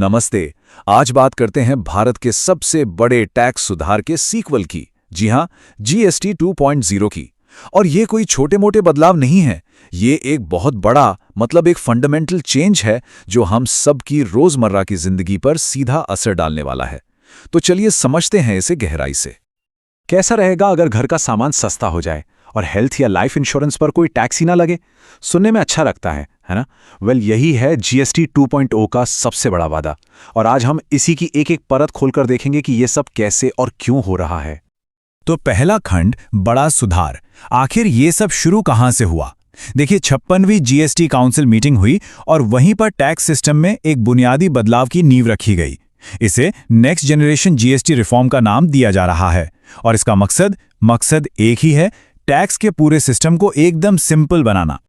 नमस्ते। आज बात करते हैं भारत के सबसे बड़े टैक्स सुधार के सीक्वल की। जी हां, जीएसटी 2.0 की। और ये कोई छोटे-मोटे बदलाव नहीं है। ये एक बहुत बड़ा एक फंडामेंटल चेंज है जो हम सब की रोजमर्रा की जिंदगी पर सीधा असर डालने वाला है। तो चलिए समझते हैं इसे गहराई से। कैसा रहेगा अगर घर का सामान सस्ता हो जाए और हेल्थ या लाइफ इंश्योरेंस पर कोई टैक्स ही ना लगे? सुनने में अच्छा लगता है ना? यही है जीएसटी 2.0 का सबसे बड़ा वादा। और आज हम इसी की एक एक परत खोलकर देखेंगे कि ये सब कैसे और क्यों हो रहा है। तो पहला खंड, बड़ा सुधार। आखिर ये सब शुरू कहां से हुआ? देखिए, 56वीं जीएसटी काउंसिल मीटिंग हुई और वहीं पर टैक्स सिस्टम में एक बुनियादी बदलाव की नींव रखी गई। इसे नेक्स्ट जनरेशन जीएसटी रिफॉर्म का नाम दिया जा रहा है। और इसका मकसद एक ही है, टैक्स के पूरे सिस्टम को एकदम सिंपल बनाना।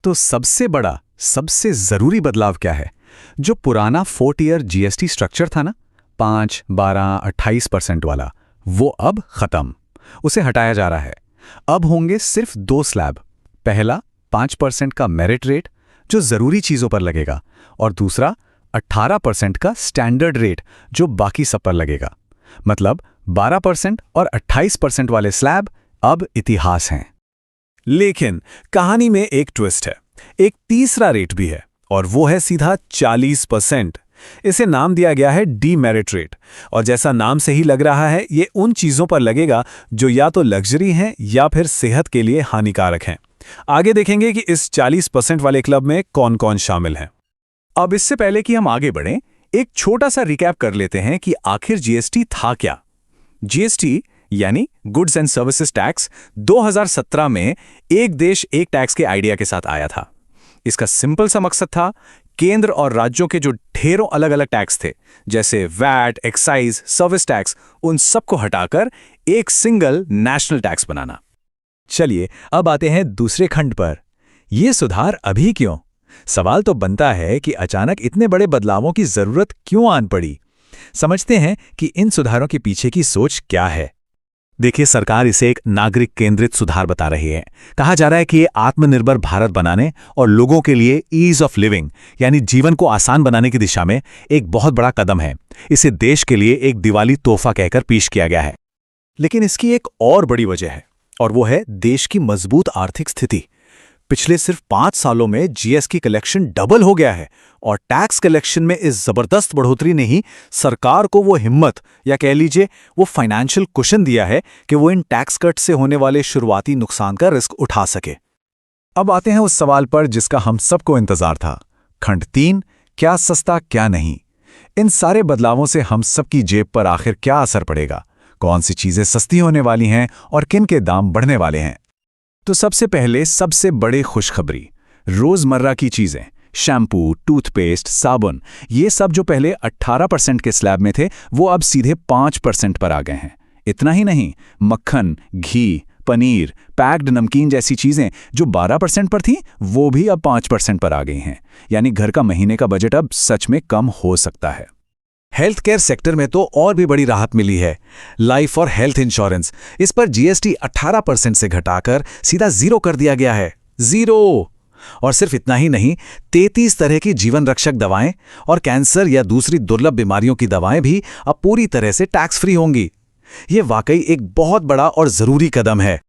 तो सबसे बड़ा, सबसे जरूरी बदलाव क्या है? जो पुराना 4 ईयर जीएसटी स्ट्रक्चर था ना, 5, 12, 28% वाला, वो अब खत्म। उसे हटाया जा रहा है। अब होंगे सिर्फ 2 स्लैब। पहला 5% का मेरिट रेट जो जरूरी चीजों पर लगेगा, और दूसरा 18% का स्टैंडर्ड रेट जो बाकी सब पर लगेगा। मतलब 12% और 28% वाले स्लैब अब इतिहास हैं। लेकिन कहानी में एक ट्विस्ट है। एक तीसरा रेट भी है और वो है सीधा 40%। इसे नाम दिया गया है डीमेरिट रेट। और जैसा नाम से ही लग रहा है, ये उन चीजों पर लगेगा जो या तो लग्जरी हैं या फिर सेहत के लिए हानिकारक हैं। आगे देखेंगे कि इस 40% वाले क्लब में कौन कौन शामिल हैं। अब इससे पहले कि हम आगे बढ़ें, एक छोटा सा रिकैप कर लेते हैं कि आखिर जीएसटी था क्या। जीएसटी यानी गुड्स एंड सर्विसेज टैक्स 2017 में एक देश एक टैक्स के आइडिया के साथ आया था। इसका सिंपल सा मकसद था, केंद्र और राज्यों के जो ढेरों अलग अलग टैक्स थे, जैसे वैट, एक्साइज, सर्विस टैक्स, उन सबको हटाकर एक सिंगल नेशनल टैक्स बनाना। चलिए अब आते हैं दूसरे खंड पर। यह सुधार अभी क्यों? सवाल तो बनता है कि अचानक इतने बड़े बदलावों की जरूरत क्यों आन पड़ी। समझते हैं कि इन सुधारों के पीछे की सोच क्या है। देखिए, सरकार इसे एक नागरिक केंद्रित सुधार बता रही है। कहा जा रहा है कि ये आत्मनिर्भर भारत बनाने और लोगों के लिए ईज ऑफ लिविंग यानी जीवन को आसान बनाने की दिशा में एक बहुत बड़ा कदम है। इसे देश के लिए एक दिवाली तोहफा कहकर पेश किया गया है। लेकिन इसकी एक और बड़ी वजह है, और वो है देश की मजबूत आर्थिक स्थिति। पिछले सिर्फ 5 सालों में जीएसटी कलेक्शन डबल हो गया है, और टैक्स कलेक्शन में इस जबरदस्त बढ़ोतरी ने ही सरकार को वो हिम्मत, या कह लीजिए वो फाइनेंशियल कुशन दिया है कि वो इन टैक्स कट से होने वाले शुरुआती नुकसान का रिस्क उठा सके। अब आते हैं उस सवाल पर जिसका हम सबको इंतजार था। खंड 3, क्या सस्ता क्या नहीं। इन सारे बदलावों से हम सबकी जेब पर आखिर क्या असर पड़ेगा? कौन सी चीजें सस्ती होने वाली हैं और किन के दाम बढ़ने वाले हैं? तो सबसे पहले सबसे बड़ी खुशखबरी, रोजमर्रा की चीजें, शैम्पू, टूथपेस्ट, साबुन, ये सब जो पहले 18% के स्लैब में थे, वो अब सीधे 5% पर आ गए हैं। इतना ही नहीं, मक्खन, घी, पनीर, पैक्ड नमकीन जैसी चीजें जो 12% पर थीं, वो भी अब 5% पर आ गई हैं। यानी घर का महीने का बजट अब सच में कम हो सकता है। हेल्थ केयर सेक्टर में तो और भी बड़ी राहत मिली है। लाइफ और हेल्थ इंश्योरेंस, इस पर जीएसटी 18% से घटाकर सीधा 0 कर दिया गया है। 0। और सिर्फ इतना ही नहीं, 33 तरह की जीवन रक्षक दवाएं और कैंसर या दूसरी दुर्लभ बीमारियों की दवाएं भी अब पूरी तरह से टैक्स फ्री होंगी। ये वाकई एक बहुत बड़ा और जरूरी कदम है।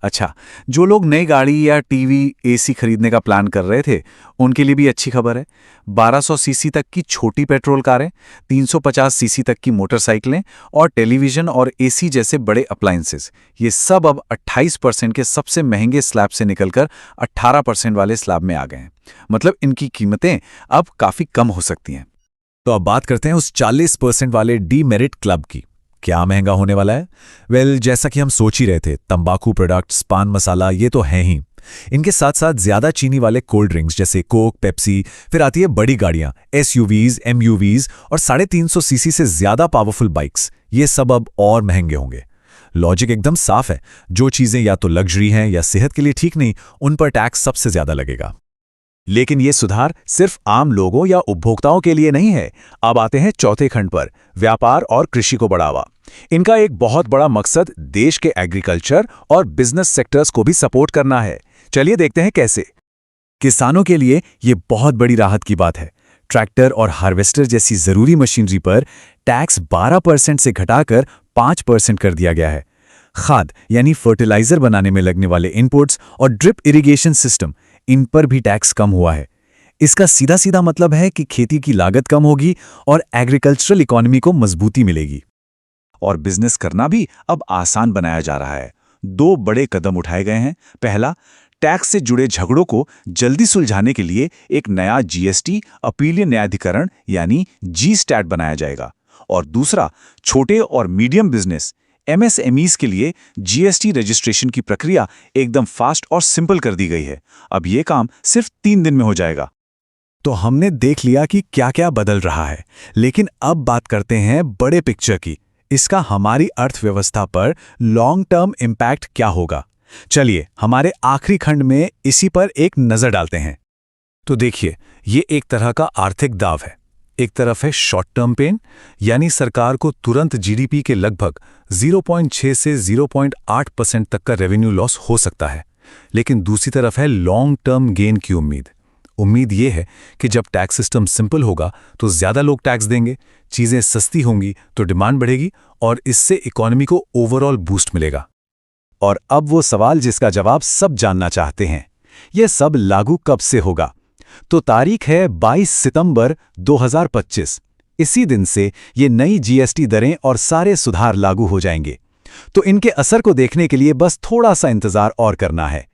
अच्छा, जो लोग नई गाड़ी या टीवी, एसी खरीदने का प्लान कर रहे थे, उनके लिए भी अच्छी खबर है। 1200 सीसी तक की छोटी पेट्रोल कारें, 350 सीसी तक की मोटरसाइकिलें और टेलीविजन और एसी जैसे बड़े अप्लायंसेस, ये सब अब 28% के सबसे महंगे स्लैब से निकलकर 18% वाले स्लैब में आ गए हैं। मतलब इनकी कीमतें अब काफी कम हो सकती हैं। तो अब बात करते हैं उस 40% वाले डीमेरिट क्लब की। क्या महंगा होने वाला है? जैसा कि हम सोच ही रहे थे, तंबाकू प्रोडक्ट्स, पान मसाला, ये तो हैं ही। इनके साथ साथ ज्यादा चीनी वाले कोल्ड ड्रिंक्स जैसे कोक, पेप्सी, फिर आती है बड़ी गाड़ियां, एसयूवीज, एमयूवीज और 350 सीसी से ज्यादा पावरफुल बाइक्स, ये सब अब और महंगे होंगे। लॉजिक एकदम साफ है, जो चीजें या तो लग्जरी हैं या सेहत के लिए ठीक नहीं, उन पर टैक्स सबसे ज्यादा लगेगा। लेकिन ये सुधार सिर्फ आम लोगों या उपभोक्ताओं के लिए नहीं है। अब आते हैं चौथे खंड पर, व्यापार और कृषि को बढ़ावा। इनका एक बहुत बड़ा मकसद देश के एग्रीकल्चर और बिजनेस सेक्टर्स को भी सपोर्ट करना है। चलिए देखते हैं कैसे। किसानों के लिए ये बहुत बड़ी राहत की बात है। ट्रैक्टर और हार्वेस्टर जैसी जरूरी मशीनरी पर टैक्स 12% से घटाकर 5% कर दिया गया है। खाद यानी फर्टिलाइजर बनाने में लगने वाले इनपुट्स और ड्रिप इरिगेशन सिस्टम, इन पर भी टैक्स कम हुआ है। इसका सीधा सीधा मतलब है कि खेती की लागत कम होगी और एग्रीकल्चरल इकोनॉमी को मजबूती मिलेगी। और बिजनेस करना भी अब आसान बनाया जा रहा है। 2 बड़े कदम उठाए गए हैं। पहला, टैक्स से जुड़े झगड़ों को जल्दी सुलझाने के लिए एक नया जीएसटी अपीलीय न्यायाधिकरण यानी जी-स्टैट बनाया जाएगा। और दूसरा, छोटे और मीडियम बिजनेस एमएसएमईज के लिए जीएसटी रजिस्ट्रेशन की प्रक्रिया एकदम फास्ट और सिंपल कर दी गई है। अब ये काम सिर्फ 3 दिन में हो जाएगा। तो हमने देख लिया कि क्या क्या बदल रहा है, लेकिन अब बात करते हैं बड़े पिक्चर की। इसका हमारी अर्थव्यवस्था पर लॉन्ग टर्म इम्पैक्ट क्या होगा। चलिए हमारे आखिरी खंड में इसी पर एक नजर डालते हैं। तो देखिए, ये एक तरह का आर्थिक दाव है। एक तरफ है शॉर्ट टर्म पेन, यानी सरकार को तुरंत जीडीपी के लगभग 0.6 से 0.8% तक का रेवेन्यू लॉस हो सकता है। लेकिन दूसरी तरफ है लॉन्ग टर्म गेन की उम्मीद। उम्मीद ये है कि जब टैक्स सिस्टम सिंपल होगा तो ज्यादा लोग टैक्स देंगे, चीजें सस्ती होंगी तो डिमांड बढ़ेगी और इससे इकोनॉमी को ओवरऑल बूस्ट मिलेगा। और अब वो सवाल जिसका जवाब सब जानना चाहते हैं, यह सब लागू कब से होगा? तो तारीख है 22 सितंबर 2025। इसी दिन से ये नई जीएसटी दरें और सारे सुधार लागू हो जाएंगे। तो इनके असर को देखने के लिए बस थोड़ा सा इंतजार और करना है।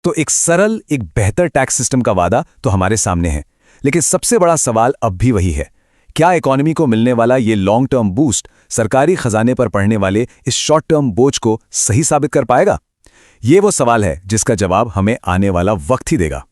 तो एक सरल, एक बेहतर टैक्स सिस्टम का वादा तो हमारे सामने है, लेकिन सबसे बड़ा सवाल अब भी वही है, क्या इकोनॉमी को मिलने वाला ये लॉन्ग टर्म बूस्ट सरकारी खजाने पर पड़ने वाले इस शॉर्ट टर्म बोझ को सही साबित कर पाएगा? ये वो सवाल है जिसका जवाब हमें आने वाला वक्त ही देगा।